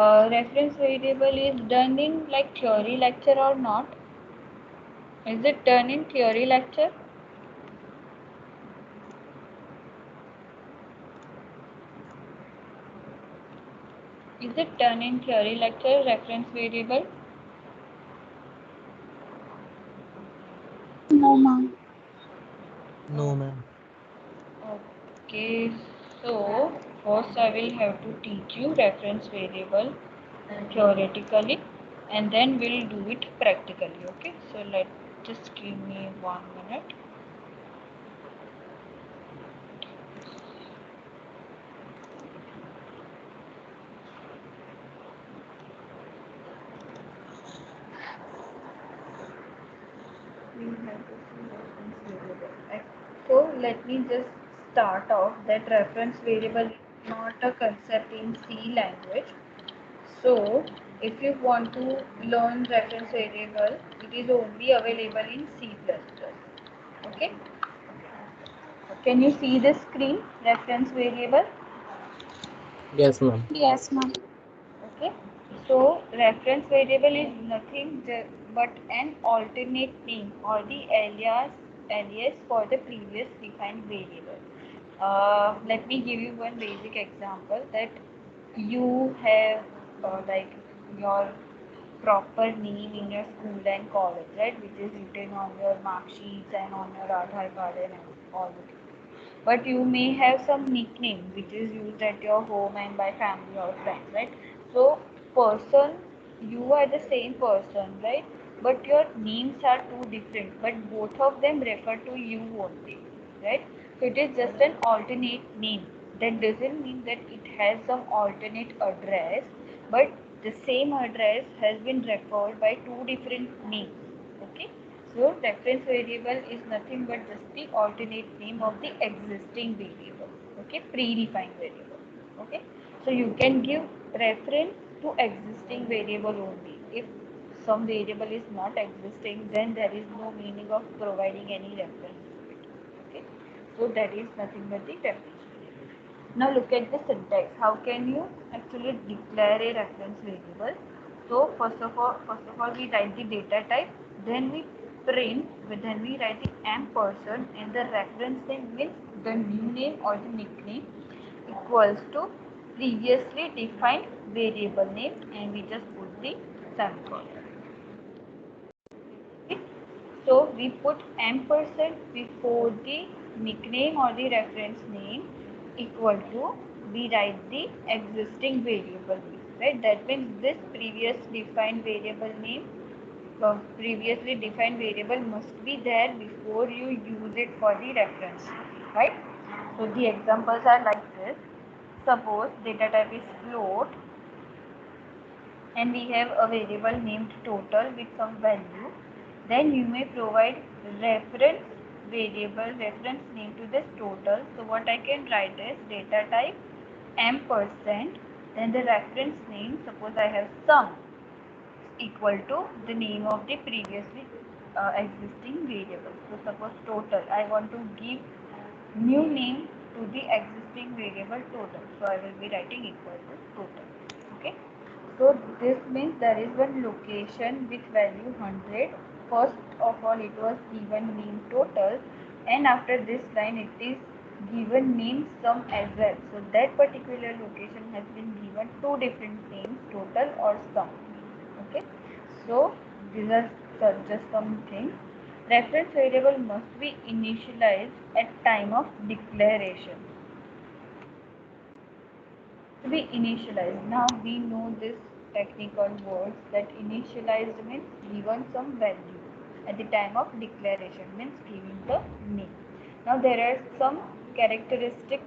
reference variable is done in like theory lecture or not? Is it done in theory lecture? Is it done in theory lecture, reference variable? No, ma'am. No, ma'am. Okay, so first I will have to teach you reference variable theoretically and then we'll do it practically. Okay, so just give me 1 minute. We have to see reference variable. So let me just start off that reference variable is not a concept in C language. So if you want to learn reference variable, it is only available in C++. Okay. Can you see the screen? Reference variable. Yes, ma'am. Yes, ma'am. Okay. So reference variable is nothing but an alternate name or the alias for the previous defined variable. Let me give you one basic example that you have like your proper name in your school and college, right? Which is written on your mark sheets and on your Aadhaar card and all the things. But you may have some nickname which is used at your home and by family or friends, right? So person, you are the same person, right? But your names are two different, but both of them refer to you only, right? So it is just an alternate name. That doesn't mean that it has some alternate address, but the same address has been referred by two different names. Okay, so reference variable is nothing but just the alternate name of the existing variable. Okay, predefined variable. Okay, so you can give reference to existing variable only. If some variable is not existing, then there is no meaning of providing any reference to it. Okay, so that is nothing but the reference variable. Now look at the syntax. How can you actually declare a reference variable? So first of all, we write the data type, then we print, then we write the ampersand, and the reference name means the new name or the nickname equals to previously defined variable name, and we just put the semicolon. Okay. So we put ampersand before the nickname or the reference name equal to, we write the existing variable name, right? That means this previously defined variable must be there before you use it for the reference, right? So the examples are like this. Suppose data type is float and we have a variable named total with some value, then you may provide reference reference name to this total. So what I can write is data type ampersand, then the reference name, suppose I have sum equal to the name of the previously existing variable. So suppose total, I want to give new name to the existing variable total. So I will be writing equal to total. Okay. So this means there is one location with value 100. First of all, it was given name total, and after this line, it is given name sum as well. So that particular location has been given two different names, total or sum. Okay. So these are just some things. Reference variable must be initialized at time of declaration. To be initialized. Now we know this technical words that initialized means given some value at the time of declaration means giving the name. Now there are some characteristics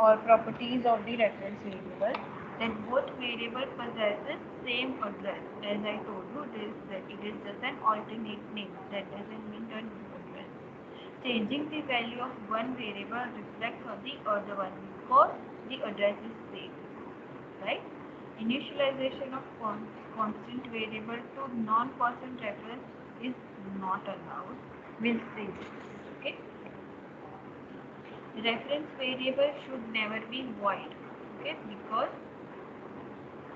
or properties of the reference variable, that both variable possesses same address. As I told you, that it is just an alternate name. That doesn't mean a new address. Changing the value of one variable reflects on the other one because the address is same, right? Initialization of constant variable to non-constant reference is not allowed. We'll see this. Okay. Reference variable should never be void. Okay, because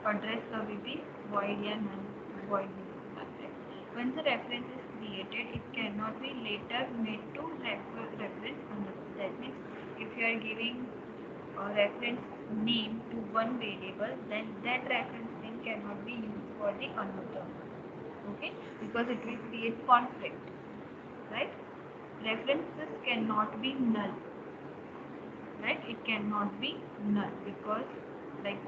address कभी भी void या null void नहीं होता है. Once a reference is created, it cannot be later made to reference another. That means if you are giving a reference name to one variable, then that reference name cannot be used for the another. Okay, because it will create conflict, right? References cannot be null, right? It cannot be null because, like,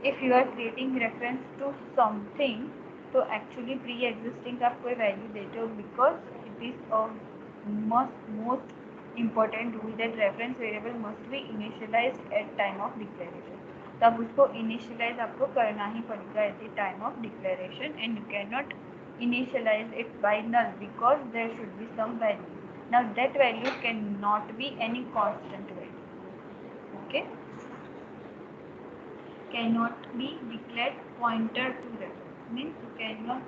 if you are creating reference to something, तो actually pre-existing का कोई value देते हो, because it is a most important rule that reference variable must be initialized at time of declaration. तब उसको initialize आपको करना ही पड़ेगा at the time of declaration, and you cannot initialize it by null because there should be some value. Now that value cannot be any constant value. Okay, cannot be declared pointer to reference, means you cannot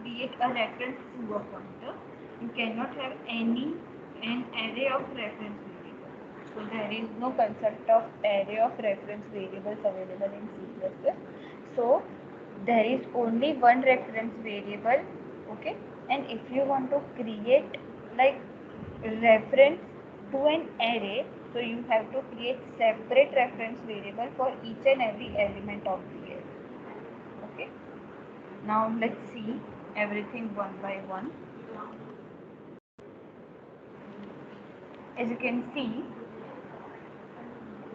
create a reference to a pointer. You cannot have an array of reference variables. So there is no concept of array of reference variables available in C++. So there is only one reference variable. Okay, and if you want to create like reference to an array, so you have to create separate reference variable for each and every element of the array. Okay, now let's see everything one by one. As you can see,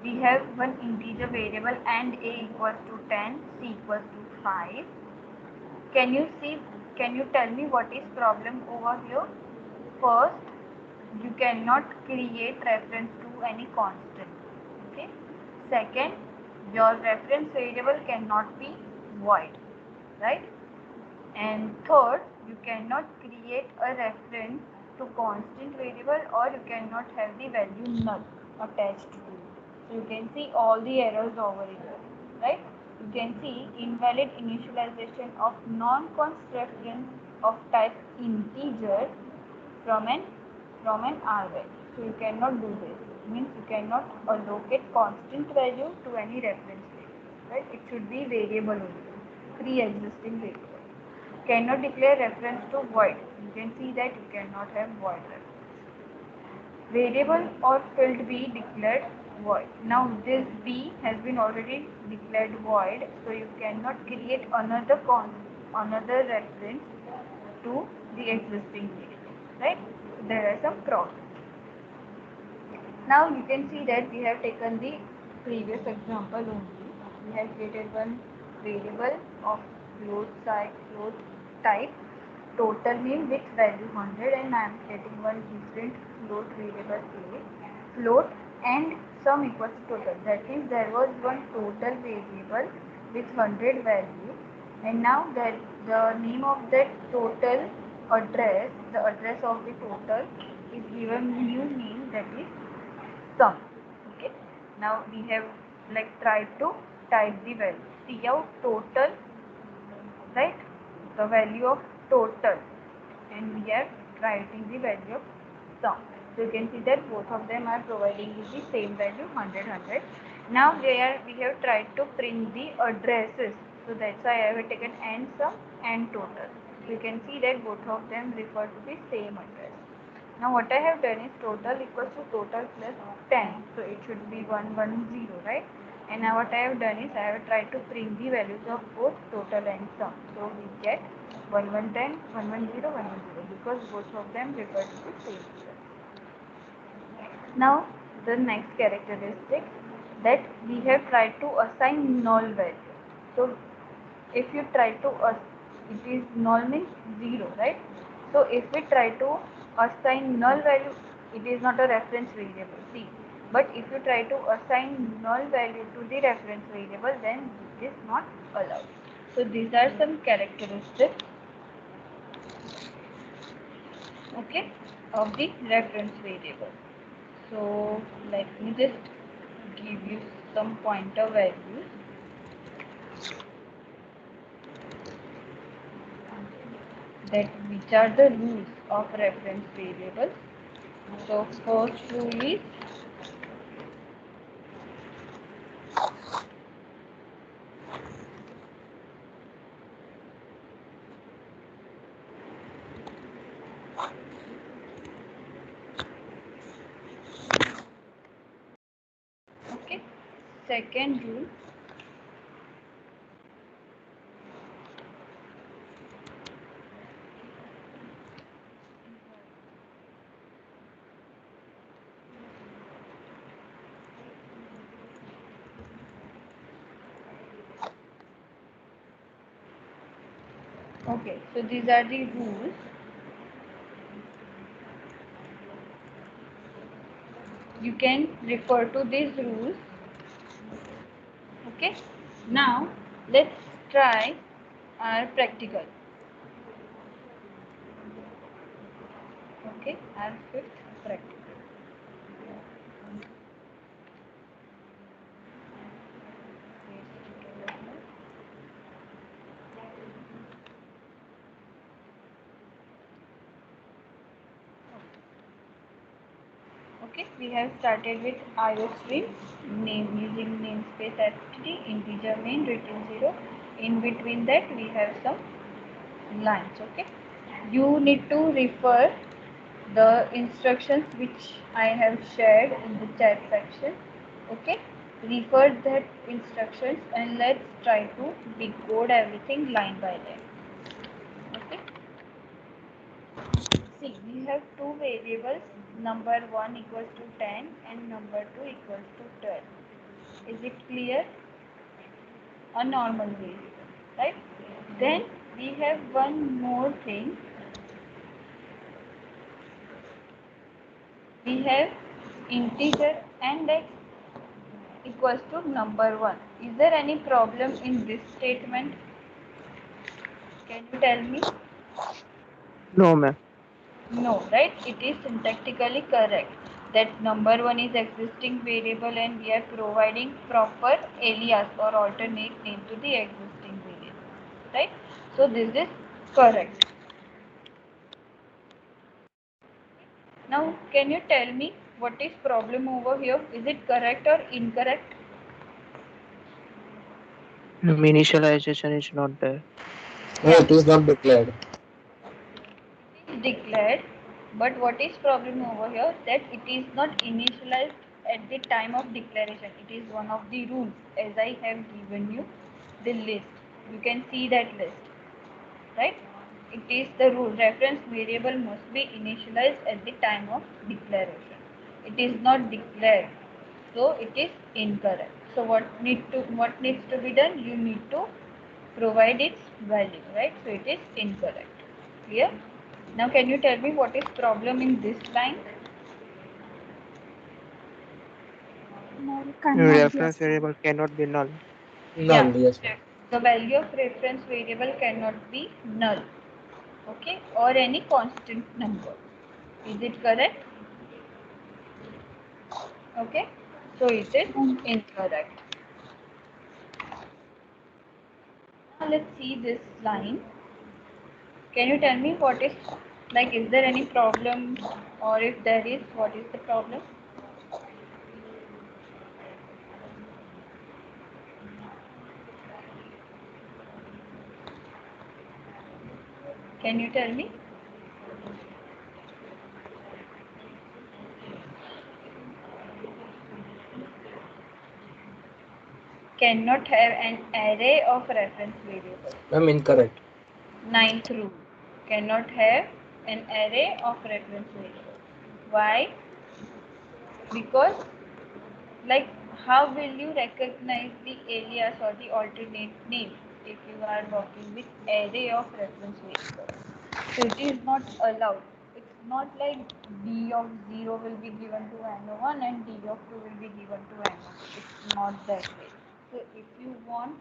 we have one integer variable and a equals to 10, c equals to 5. Can you see, can you tell me what is problem over here? First, you cannot create reference to any constant. Okay. Second, your reference variable cannot be void, right? And third, you cannot create a reference to constant variable, or you cannot have the value null attached to it. So you can see all the errors over here, right? You can see invalid initialization of non-const reference of type integer from an array. So you cannot do this. It means you cannot allocate constant value to any reference variable, right? It should be variable only, pre-existing variable. Cannot declare reference to void. You can see that you cannot have void reference. Variable or field b declared void. Now this b has been already declared void, so you cannot create another reference to the existing variable, right? So there are some problems. Now you can see that we have taken the previous example only. We have created one variable of float type total name with value 100, and I am creating one different float variable a float and sum equals to total. That means there was one total variable with 100 value, and now that the name of that total address, the address of the total is given new name, that is sum. Okay, now we have like tried to type the value cout total, right? The value of total, and we are writing the value of sum. So you can see that both of them are providing you the same value 100. Now we have tried to print the addresses, so that's why I have taken and sum and total. So you can see that both of them refer to the same address. Now what I have done is total equals to total plus 10, so it should be 110, right? And now what I have done is I have tried to print the values of both total and sum. So we get 1110, 110, 110 because both of them refer to the same address. Now the next characteristic, that we have tried to assign null value. So if you try to it is null means 0, right? So if we try to assign null value, it is not a reference variable, see, but if you try to assign null value to the reference variable, then it is not allowed. So these are some characteristics, okay, of the reference variable. So let me just give you some pointer values. That which are the rules of reference variable. So first rule is second rule. Okay, so these are the rules. You can refer to these rules. Okay, now let's try our practical. Okay, our fifth practical. Okay, we have started with iostream, name using namespace fd, integer main, return 0. In between that, we have some lines. Okay, you need to refer the instructions which I have shared in the chat section. Okay, refer that instructions and let's try to decode everything line by line. Okay, see, we have two variables, number 1 equals to 10 and number 2 equals to 12. Is it clear? A normal variable, right? Then we have one more thing. We have integer and x equals to number 1. Is there any problem in this statement? Can you tell me? No, ma'am. No, right? It is syntactically correct that number 1 is existing variable and we are providing proper alias or alternate name to the existing variable, right? So this is correct. Now can you tell me what is problem over here? Is it correct or incorrect? Initialization is not there. No, Yeah, it is not declared. it is declared, but what is problem over here that it is not initialized at the time of declaration. It is one of the rules as I have given you the list. You can see that list, right? It is the rule reference variable must be initialized at the time of declaration. It is not declared, so it is incorrect. So what needs to be done? You need to provide its value, right? So it is incorrect. Clear? Now can you tell me what is problem in this line? Null cannot be Reference assigned. variable cannot be null. Yeah, None, yes, ma'am. the value of reference variable cannot be null, okay, or any constant number. Is it correct? Okay, so it is Um, incorrect. Now let's see this line. Can you tell me what is, like, is there any problem, or if there is, what is the problem? Can you tell me? Cannot have an array of reference variables. Ma'am, incorrect. Ninth rule. Cannot have an array of reference variables. Why? Because, like, how will you recognize the alias or the alternate name if you are working with array of reference variables? So it is not allowed. It's not like d of 0 will be given to n1 and d of 2 will be given to n1. It's not that way. So if you want,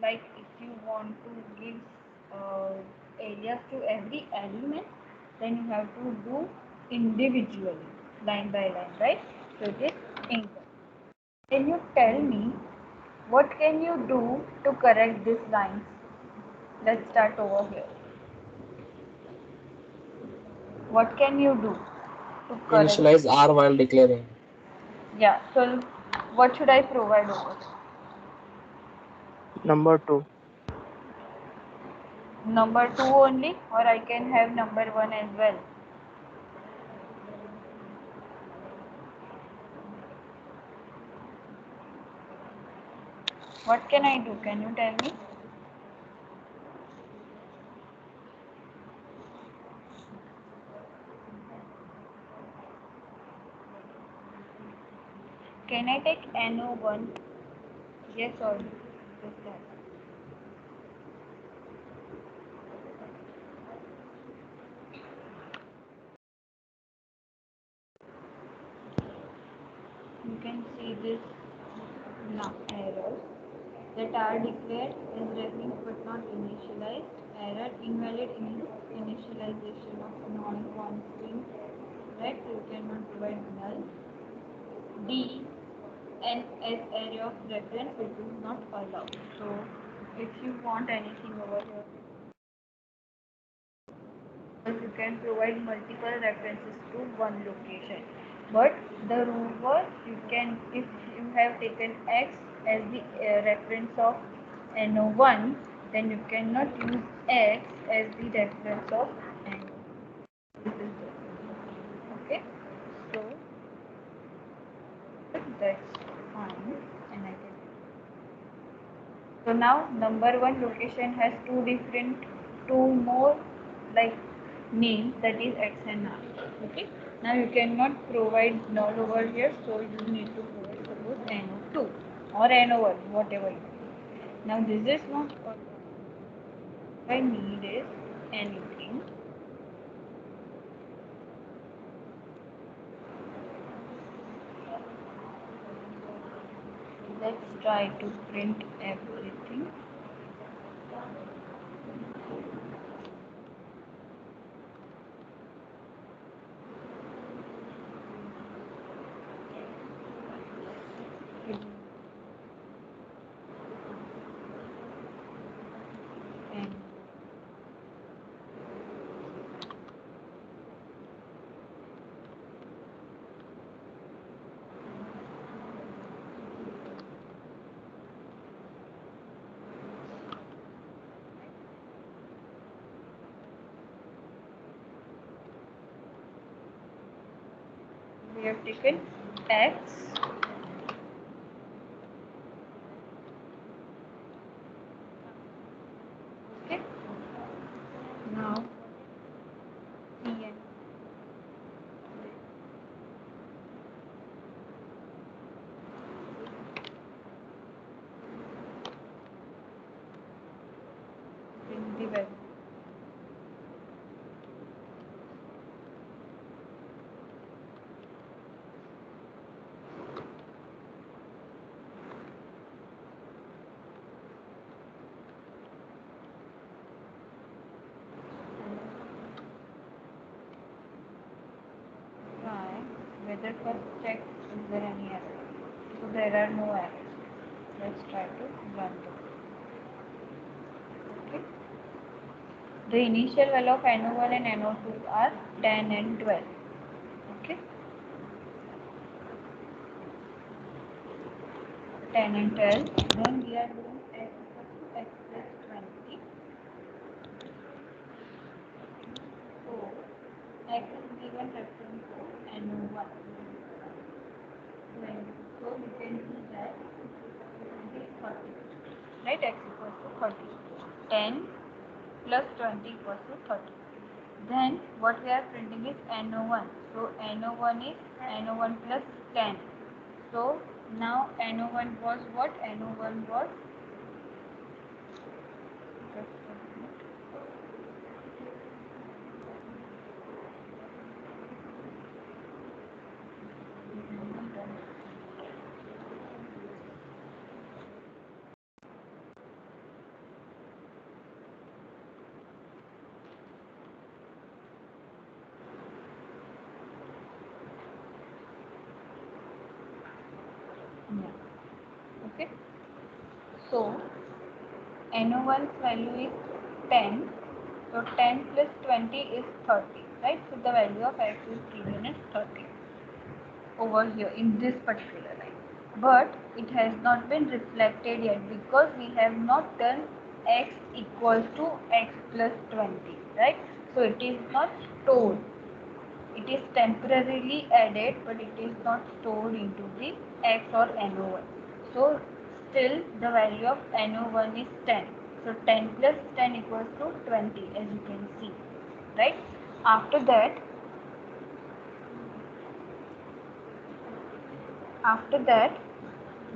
like, if you want to give alias to every element, then you have to do individually, line by line, right? So it is incorrect. Can you tell me what can you do to correct these lines? Let's start over here. What can you do to correct? Initialize R while declaring. Yeah, so what should I provide over here? Number 2. Number 2 only, or I can have number 1 as well. What can I do? Can you tell me? Can I take NO1? Yes or no? Just that. You can see this now errors that are declared as reference but not initialized. Error invalid initialization of non-constant. Right? You cannot provide null. D and as area of reference which is not allowed. So if you want anything over here, because you can provide multiple references to one location. But the rule was you can, if you have taken X as the reference of NO1, then you cannot use X as the reference of NO. This is the, okay. So that's fine, and I can. So now number one location has two more like names, that is X and R. Okay. Now you cannot provide null over here, so you need to provide suppose NO2 or NO1, whatever. Now this is not what I need is anything. Let's try to print everything. And we have taken X. Okay. Now Cn. In the value. Try whether first check is there any error. So there are no errors. Let's try to run this. Okay. The initial value of NO1 and NO2 are 10 and 12. Okay. 10 and 12. Then we are doing x equals to x plus 20. So x is given reference to NO1. 20. So we can do that. It is 30. Right? X equals to 30. 10 plus 20 equals to 30. Then what we are printing is NO1. So NO1 is NO1 plus 10. So now NO1 was what? NO1 was, just a minute. Yeah. Okay. So NO1's value is 10. So 10 plus 20 is 30. Right? So the value of x is given as 30 over here in this particular line. But it has not been reflected yet because we have not done x equals to x plus 20. Right? So it is not stored. It is temporarily added, but it is not stored into the x or NO1. So still the value of NO1 is 10. So 10 plus 10 equals to 20, as you can see, right? After that,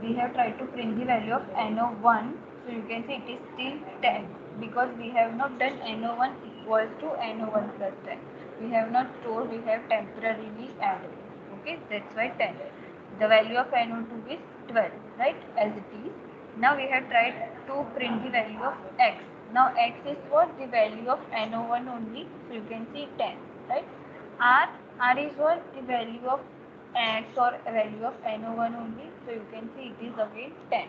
we have tried to print the value of NO1. So you can see it is still 10 because we have not done NO1 equals to NO1 plus 10. We have not stored, we have temporarily added. Okay, that's why 10. The value of NO2 is 12, right? As it is. Now we have tried to print the value of X. Now X is what? The value of NO1 only. So you can see 10, right? R is what? The value of X or a value of NO1 only. So you can see it is again 10.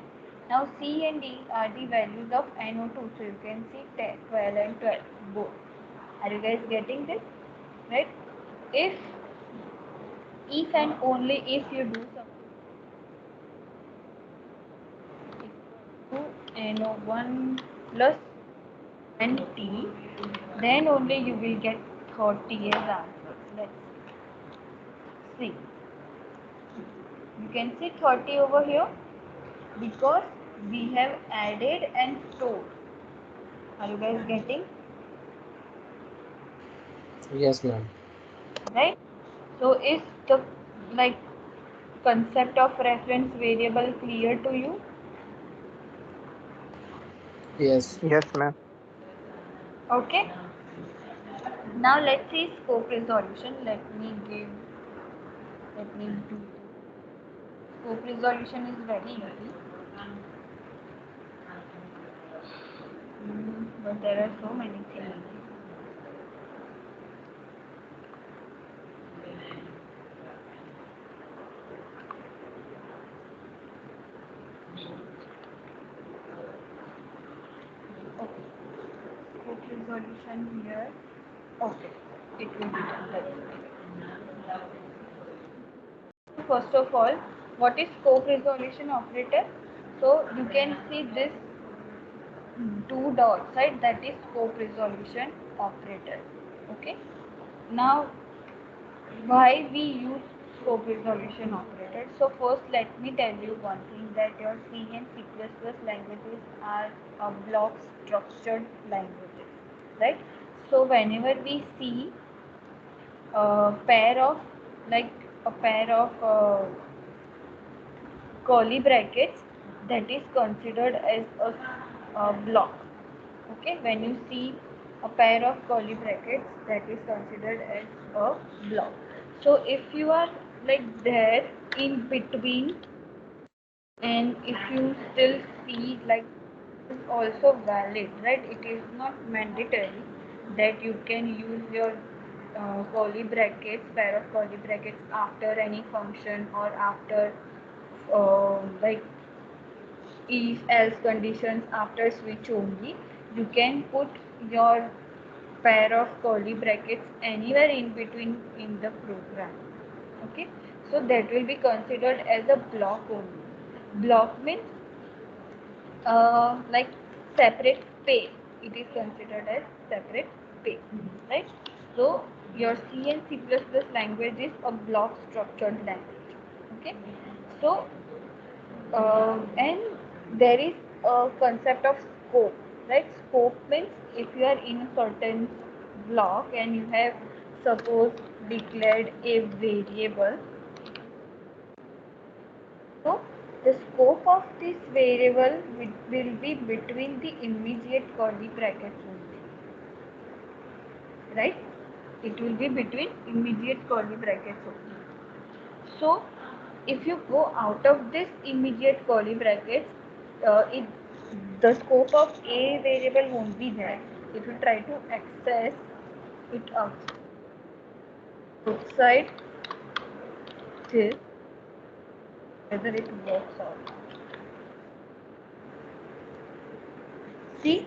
Now C and D are the values of NO2. So you can see 10, 12 and 12 both. Are you guys getting this? Right? If and only if you do something equal to NO1 plus 20, then only you will get 30 as answer. Let's see. You can see 30 over here because we have added and stored. Are you guys getting? Yes, ma'am. Right? So is the like concept of reference variable clear to you? Yes. Yes, ma'am. Okay. Now let's see scope resolution. Let me do. Scope resolution is very easy. But there are so many things. Okay. Scope resolution here. Okay. It will be done. Let's see. First of all, what is scope resolution operator? So you can see this two dots, right? That is scope resolution operator. Okay. Now, why we use scope resolution operator? So first, let me tell you one thing, that your C and C++ languages are block structured languages, right? So whenever we see a pair of curly brackets, that is considered as a block. Okay, when you see a pair of curly brackets, that is considered as a block. So if you are like there in between, and if you still see like is also valid, right? It is not mandatory that you can use your curly brackets, pair of curly brackets after any function or after like if else conditions after switch only. You can put your pair of curly brackets anywhere in between in the program. Okay, so that will be considered as a block only. Block means like separate pay. It is considered as separate pay, right? So your C and C++ language is a block structured language. Okay, so and there is a concept of scope, right? Scope means if you are in a certain block and you have suppose declared a variable, so the scope of this variable will be between the immediate curly brackets only, right? It will be between immediate curly brackets only. So if you go out of this immediate curly brackets, the scope of a variable won't be there. If you try to access it outside this, whether it works or not. See,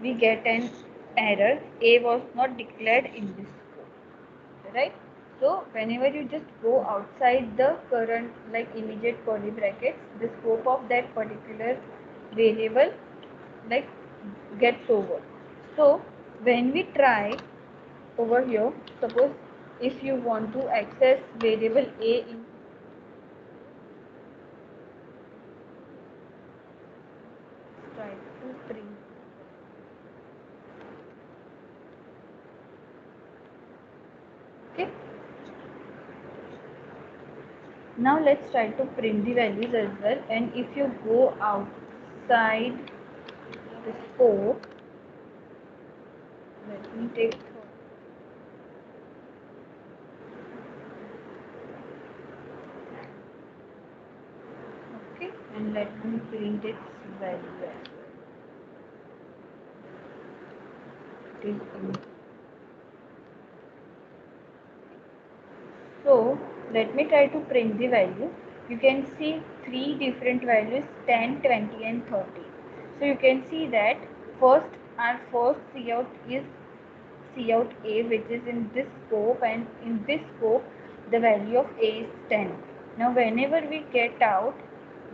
we get an error. A was not declared in this scope, right? So whenever you just go outside the current like immediate curly brackets, the scope of that particular variable like gets over. So when we try over here, suppose if you want to access variable a in try to print. Okay. Now let's try to print the values as well. And if you go outside the scope, let me take. Okay, and let me print its value as well. It is in. So let me try to print the value. You can see three different values, 10, 20 and 30. So you can see that first our first cout is cout A, which is in this scope, and in this scope the value of A is 10. Now whenever we get out,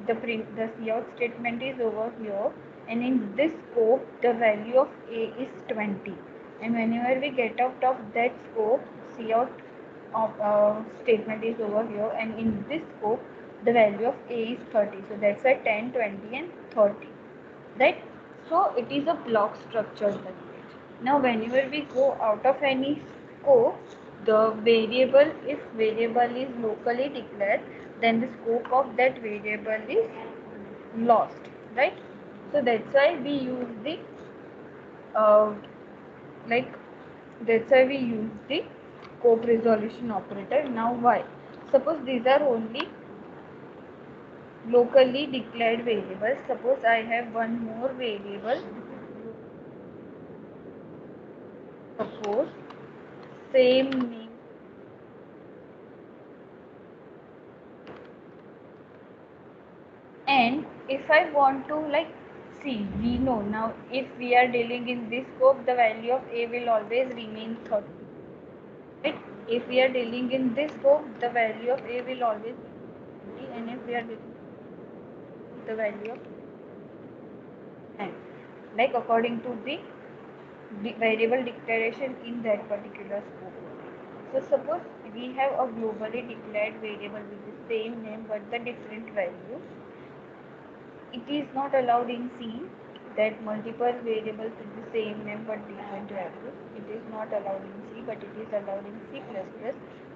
the cout statement is over here, and in this scope the value of A is 20, and whenever we get out of that scope, cout of statement is over here, and in this scope the value of A is 30. So that's why 10, 20 and 30, right? So it is a block structured language. Now whenever we go out of any scope, the variable, if variable is locally declared, then the scope of that variable is lost, right? So that's why we use the uh, like that's why we use the scope resolution operator. Now why? Suppose these are only locally declared variables. Suppose I have one more variable, suppose same name, and if I want to like see, we know now if we are dealing in this scope, the value of A will always remain 30, right? If we are dealing in this scope, the value of A will always be 20, and if we are dealing the value of n, like according to the variable declaration in that particular scope. So suppose we have a globally declared variable with the same name but the different value. It is not allowed in C that multiple variables with the same name but different values. It is not allowed in C, but it is allowed in C++,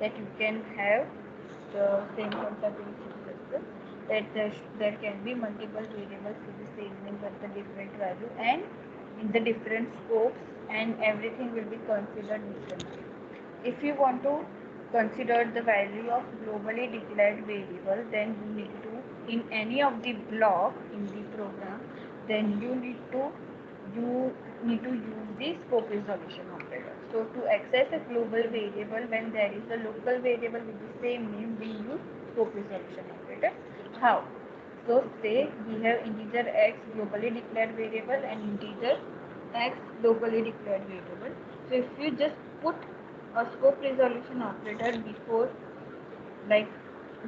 that you can have the same concept in C++, that there can be multiple variables with the same name but the different value, and in the different scopes, and everything will be considered differently. If you want to consider the value of globally declared variable, then you need to, in any of the block in the program, then you need to use the scope resolution operator. So to access a global variable when there is a local variable with the same name, we use scope resolution operator. How? So say we have integer x globally declared variable and integer x locally declared variable. So if you just put a scope resolution operator before like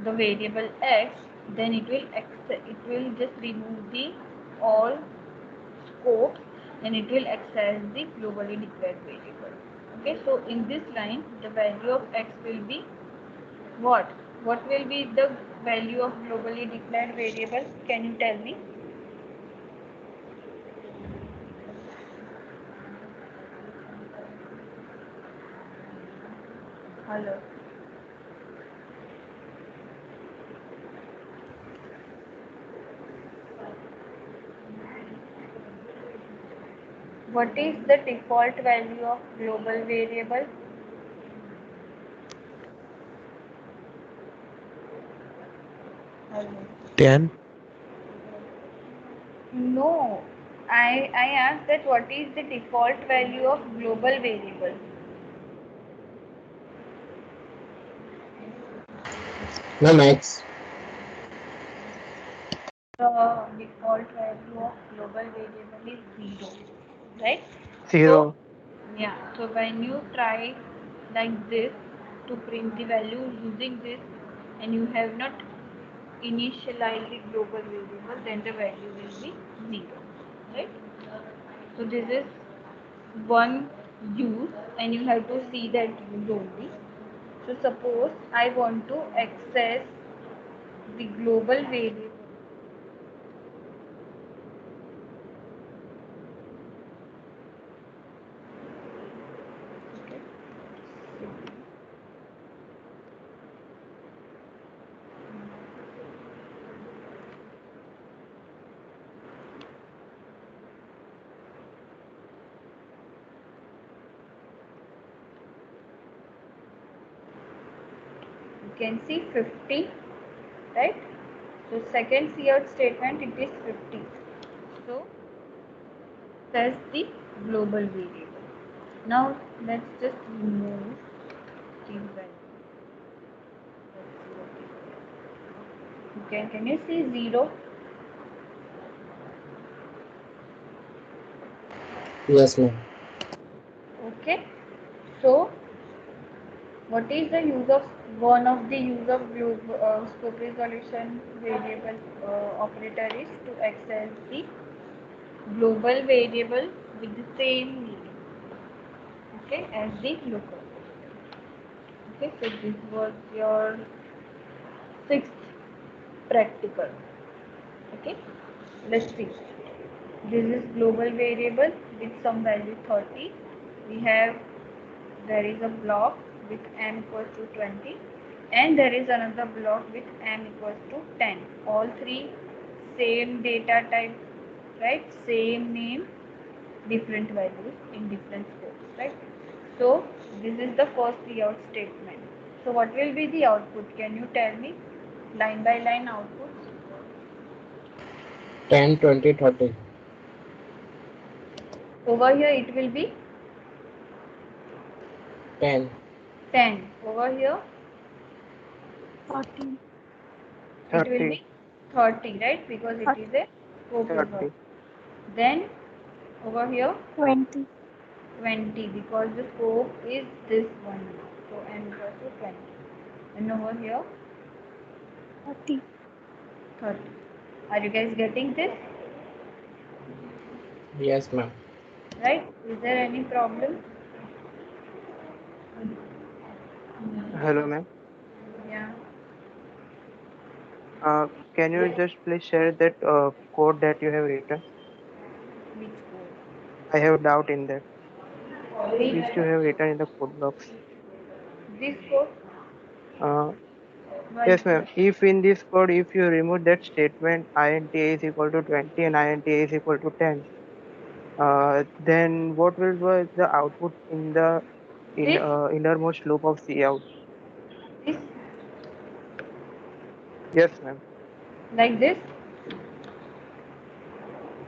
the variable x, then it will just remove the all scopes and it will access the globally declared variable. Okay, so in this line the value of x will be what? What will be the value of globally declared variable? Can you tell me? Hello. What is the default value of global variable? Hello. 10. No, I asked that what is the default value of global variable? Ma'am, X. The default value of global variable is 0, right? So 0. yeah, so when you try like this to print the value using this and you have not initialized the global variable, then the value will be 0, right? So this is one use and you have to see that use only. So suppose I want to access the global variable can see 50, right? So second cout statement, it is 50. So that's the global variable. Now let's just remove the value. Let's see what is there. Okay, can you see 0? Yes, ma'am. Okay, so what is the use of one of the use of scope resolution variable operator is to access the global variable with the same meaning, okay, as the local variable. Okay, so this was your sixth practical. Okay, let's see. This is global variable with some value 30. We have, there is a block with m equals to 20, and there is another block with m equals to 10. All three same data type, right? Same name, different values in different scopes, right? So this is the first cout statement. So what will be the output? Can you tell me line by line outputs? 10, 20, 30. Over here it will be 10. 10. Over here 30, it will 30. be 30, right? Because it is a scope 30. result. Then over here 20, 20, because the scope is this one now. So n equals to 20. And over here 30. 30. Are you guys getting this? Yes, ma'am. Right? Is there any problem? Hello, ma'am. Yeah. Can you just please share that code that you have written? Which I have doubt in that. code? Which you have written in the code box. This code? Uh, Why? yes, ma'am. If in this code, if you remove that statement int is equal to 20 and int is equal to 10, then what will be the output in the This? innermost loop of cout? This? Yes, ma'am. Like this?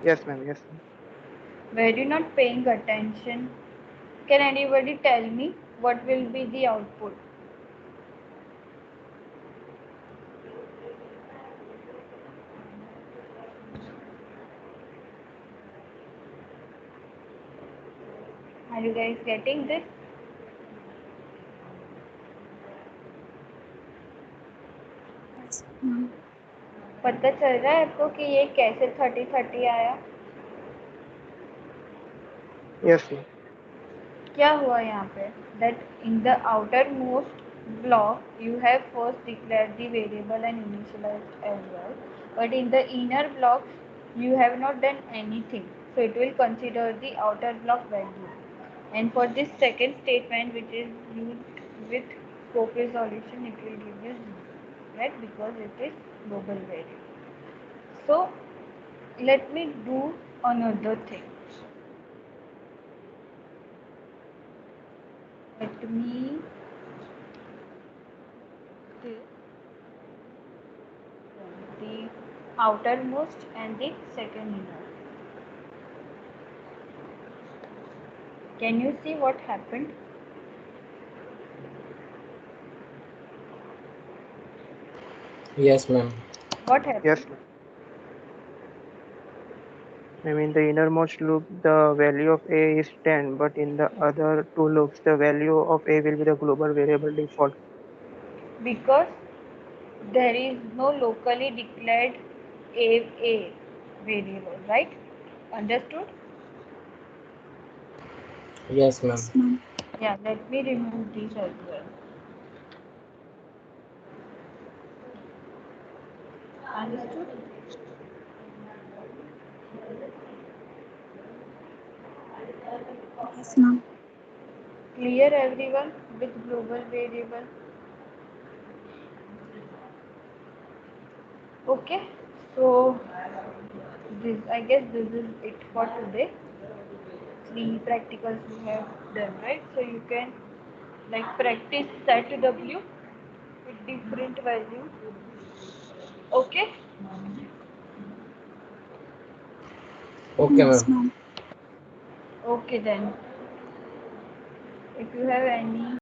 Yes, ma'am. Yes, ma'am. Were you not paying attention? Can anybody tell me what will be the output? Are you guys getting this? Yes, ma'am. पता चल रहा है आपको कि ये कैसे 30-30 आया? Yes, ma'am. क्या हुआ यहाँ पे? That in the outermost block you have first declared the variable and initialized as well, but in the inner blocks you have not done anything, so it will consider the outer block value. And for this second statement, which is used with scope resolution, it will give you 0, right? Because it is global variable. So let me do another thing. Let me do the outermost and the second inner. Can you see what happened? Yes, ma'am. What happened? Yes, ma'am. I mean, the innermost loop, the value of a is 10, but in the other two loops, the value of a will be the global variable default. Because there is no locally declared a variable, right? Understood? Yes, ma'am. Yes, ma'am. Yeah, let me remove these as well. Understood? Yes, ma'am. Clear everyone with global variable? Okay, so this, I guess this is it for today. 3 practicals we have done, right? So you can like practice set W with different value. Okay. Okay, Yes, ma'am. ma'am. Okay then. If you have any